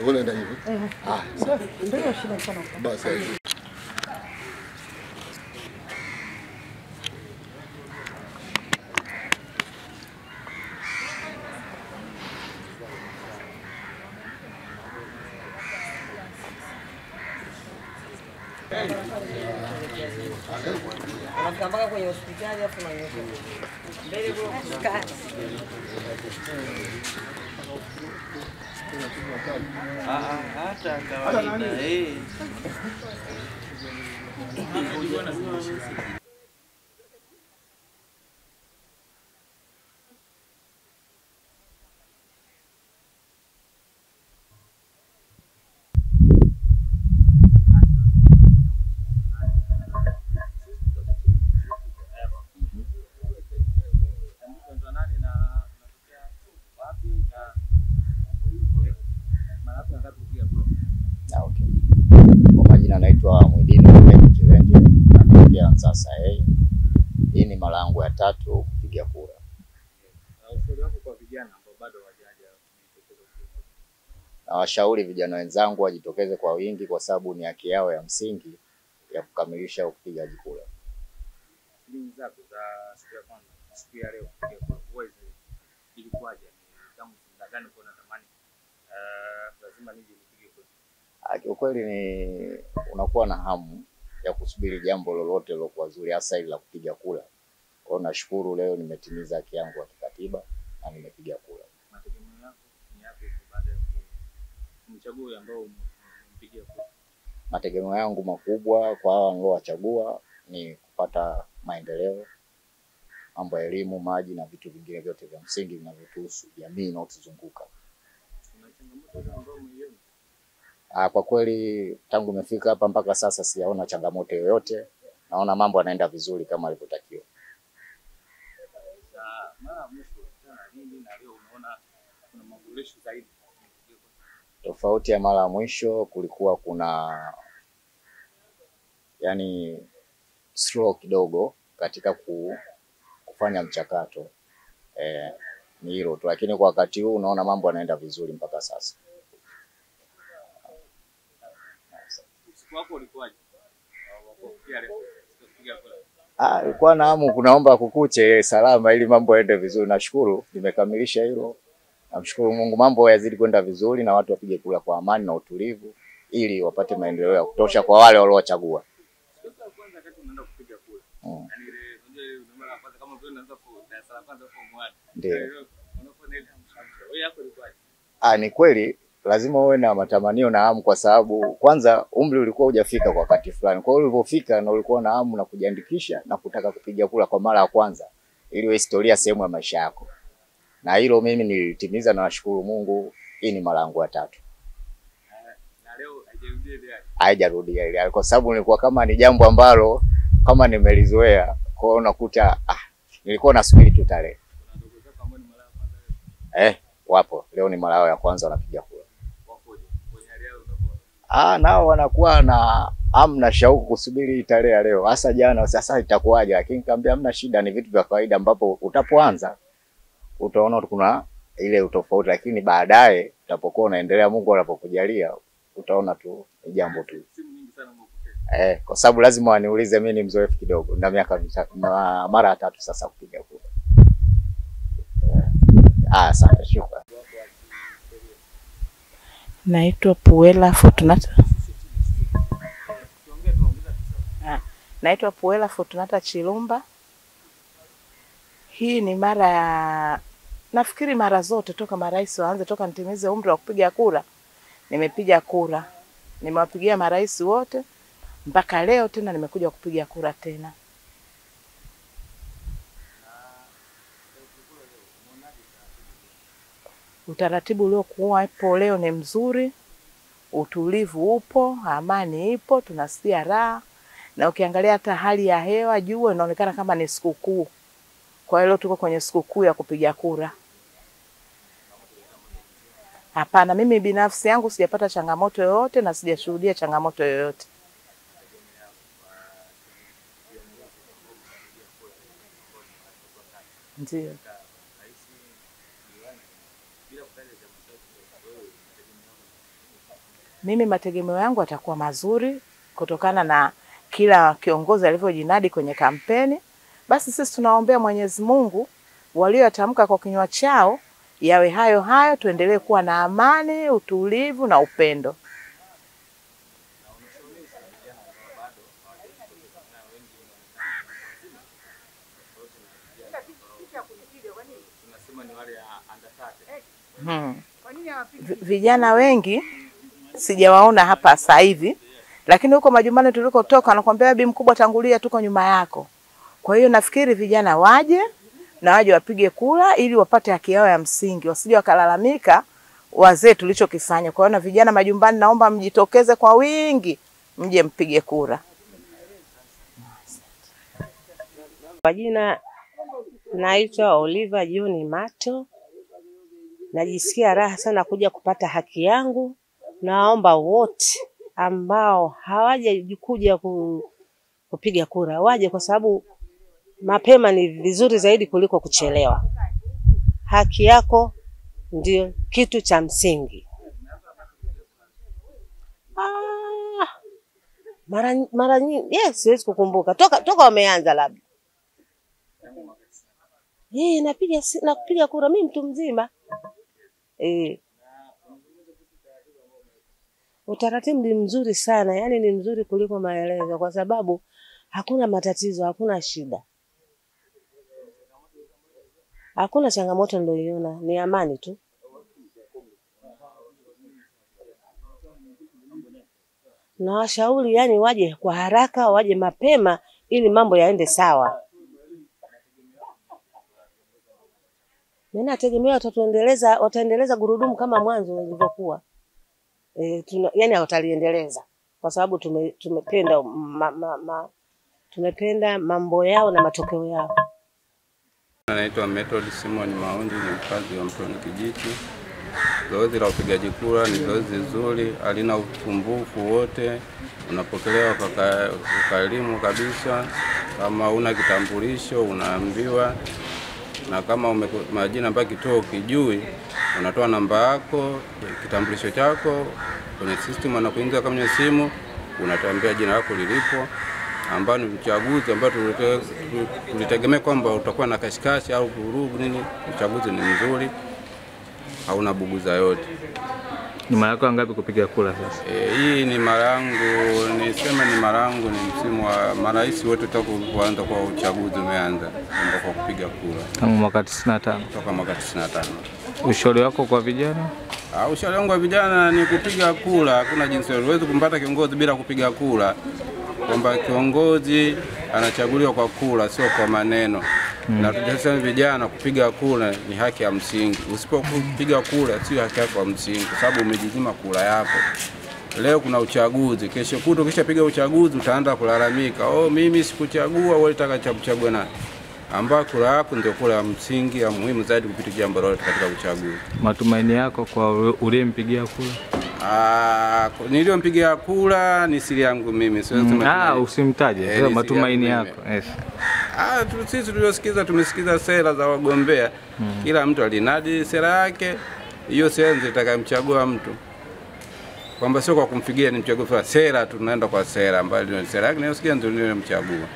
Unaenda hivi? Ndio shida sana. Basi hivi. Unafika kwenye hospitali afu unanyoka. Mbele kuna skati. Hata kawaida Okay. Kwa majina naitwa Mwidini Kilenje, natokea sasa. Hii ni mara yangu ya 3 kupiga kura. Ushauri wako kwa vijana ambao bado hawajaja kujitokeza kupiga kura? Nawashauri vijana wenzangu wajitokeze kwa wingi kwa sababu ni haki yao ya msingi ya kukamilisha upigaji kura. Ni zako za siku ya kwanza, siku ya leo kupiga kura. Wewe ilikuwaje? Kama unadhani kwa natamani lazima nije nipige kura. Kiukweli ni unakuwa na hamu ya kusubiri jambo lolote lilokuwa zuri, hasa ile la kupiga kura. Kwa hiyo nashukuru leo nimetimiza haki yangu ya kikatiba na nimepiga kura. Mategemeo yako ni yapi baada ya kumchagua ambao umpigia kura? Mategemeo yangu makubwa kwa hao niliowachagua ni kupata maendeleo, mambo ya elimu, maji na vitu vingine vyote vya msingi vinavyohusu jamii inayotuzunguka. Kuna changamoto ambazo umeiona? Kwa kweli tangu nimefika hapa mpaka sasa sijaona changamoto yoyote. Naona mambo yanaenda vizuri kama yalivyotakiwa. Mara mwisho tena nini na leo unaona kuna maboresho zaidi? Tofauti ya mara mwisho kulikuwa kuna slow kidogo katika kufanya mchakato. Ni hilo tu, lakini kwa wakati huu unaona mambo yanaenda vizuri mpaka sasa. Wako ulikuwaje? Ilikuwa na hamu kunaomba kukuche salama ili mambo yaende vizuri. Nashukuru nimekamilisha hilo. Namshukuru Mungu mambo yazidi kwenda vizuri na watu wapige kura kwa amani na utulivu ili wapate maendeleo ya kutosha kwa wale waliowachagua. Kwanza wakati unaenda kupiga kura. Yaani ile unajua kwanza kama vile unaanza kwa kwanza form 1. Ndio. Unakuwa na ile mshamsho. Wewe yako ilikuwaje? Ni kweli lazima uwe na matamanio na hamu kwa sababu kwanza umri ulikuwa hujafika kwa wakati fulani. Kwa hiyo ulipofika na ulikuwa na hamu na kujiandikisha na kutaka kupiga kura kwa mara ya kwanza ili iwe historia sehemu ya maisha yako. Na hilo mimi nilitimiza na nashukuru Mungu. Hii ni mara yangu ya 3. Na leo haijarudia ile. Haijarudia ile kwa sababu nilikuwa kama ni jambo ambalo kama nimelizoea. Kwa hiyo unakuta nilikuwa nasubiri tu tarehe. Kuna ndugu zako ambao ni mara ya kwanza? Wapo. Leo ni mara yao ya kwanza wanapiga kura. Wapoje? Kwenye hali yao unapoona? Nao wanakuwa na hamna shauku kusubiri tarehe ya leo. Hasa jana sasa itakuwaje, lakini nikamwambia hamna shida, ni vitu vya kawaida ambapo utapoanza utaona kuna ile utofauti, lakini baadaye utapokuwa unaendelea Mungu anapokujalia utaona tu ni jambo tu. Simu nyingi sana umepokea. Kwa sababu lazima waniulize, mimi ni mzoefu kidogo na miaka mara ya 3 sasa kupiga kura. Asante, shukrani. Naitwa Puela Fortunata. Naitwa Puela Fortunata Chilumba. Hii ni mara ya nafikiri mara zote toka marais waanze toka nitimize umri wa kupiga kura. Nimepiga kura. Nimewapigia marais wote mpaka leo tena nimekuja kupiga kura tena. Utaratibu uliokuwa hapo leo ni mzuri. Utulivu upo, amani ipo, tunasikia raha. Na ukiangalia hata hali ya hewa jua inaonekana kama ni sikukuu. Kwa hiyo tuko kwenye sikukuu ya kupiga kura. Hapana, mimi binafsi yangu sijapata changamoto yoyote na sijashuhudia changamoto yoyote. Ndio. Mimi mategemeo yangu atakuwa mazuri kutokana na kila kiongozi alivyojinadi kwenye kampeni. Basi sisi tunaombea Mwenyezi Mungu waliotamka kwa kinywa chao yawe hayo hayo, tuendelee kuwa na amani, utulivu na upendo. Vijana wengi sijawaona hapa sasa hivi, lakini huko majumbani tulikotoka anakuambia bibi mkubwa tangulia, tuko nyuma yako. Kwa hiyo nafikiri vijana waje na waje wapige kura ili wapate haki yao ya msingi, wasije wakalalamika wazee tulichokifanya. Kwa hiyo na vijana majumbani, naomba mjitokeze kwa wingi, mje mpige kura. Kwa jina naitwa Oliver John Mato. Najisikia raha sana kuja kupata haki yangu. Naomba wote ambao hawajikuja kupiga kura waje, kwa sababu mapema ni vizuri zaidi kuliko kuchelewa. Haki yako ndio kitu cha msingi. Mara nyingi siwezi kukumbuka. Toka wameanza labda. Napiga kura mimi mtu mzima. Utaratibu ni mzuri sana, yani ni mzuri kuliko maelezo, kwa sababu hakuna matatizo, hakuna shida. Hakuna changamoto niliyoiona, ni amani tu. Na washauri yani waje kwa haraka, waje mapema ili mambo yaende sawa. Mimi nategemea wataendeleza gurudumu kama mwanzo ilivyokuwa. Yani wataliendeleza kwa sababu tumependa mambo yao na matokeo yao. Naitwa Method Simon Maundu, ni mkazi wa Mtoni Kijiji. Zoezi la upigaji kura ni zoezi nzuri, halina usumbufu wote. Unapokelewa kwa ukarimu kabisa. Kama una kitambulisho unaambiwa, na kama majina ambayo kituo ukijui, unatoa namba yako, kitambulisho chako kwenye system, anakuingiza kwenye simu, unatuambia jina lako lilipo, ambao ni uchaguzi ambao tulitegemea kwamba utakuwa na kashikashi au vurugu nini. Uchaguzi ni mzuri, hauna buguza yote. Ni mara yako ngapi kupiga kura sasa? Hii ni mara yangu, ni msimu wa marais wote kuanza kwa uchaguzi umeanza kwa kupiga kura. Tangu mwaka 95. Toka mwaka 95. Ushauri wako kwa vijana? Ushauri wangu kwa vijana ni kupiga kura. Hakuna jinsi huwezi kumpata kiongozi bila kupiga kura. Kwamba kiongozi anachaguliwa kwa kura, sio kwa maneno. Na tunasema vijana kupiga kura ni haki ya msingi. Usipopiga kura sio haki yako ya msingi, kwa sababu umejinyima kura yako. Leo kuna uchaguzi, kesho kuto kisha piga uchaguzi utaanza kulalamika, mimi sikuchagua, wewe unataka kuchagua nani? Ambao kura yako ndio kura ya msingi ya muhimu zaidi kupita jambo lolote katika uchaguzi. Matumaini yako kwa uliyempigia kura? Niliyompigia kura ni siri yangu mimi, siwezi usimtaje. Matumaini yako. Sisi tumesikiza sera za wagombea. Kila mtu alinadi sera yake. Hiyo sera ndio itakayomchagua mtu. Kwamba sio kwa kumfikia ni mchague sera, tunaenda kwa sera ambayo sera yake ndio ndio mchagua.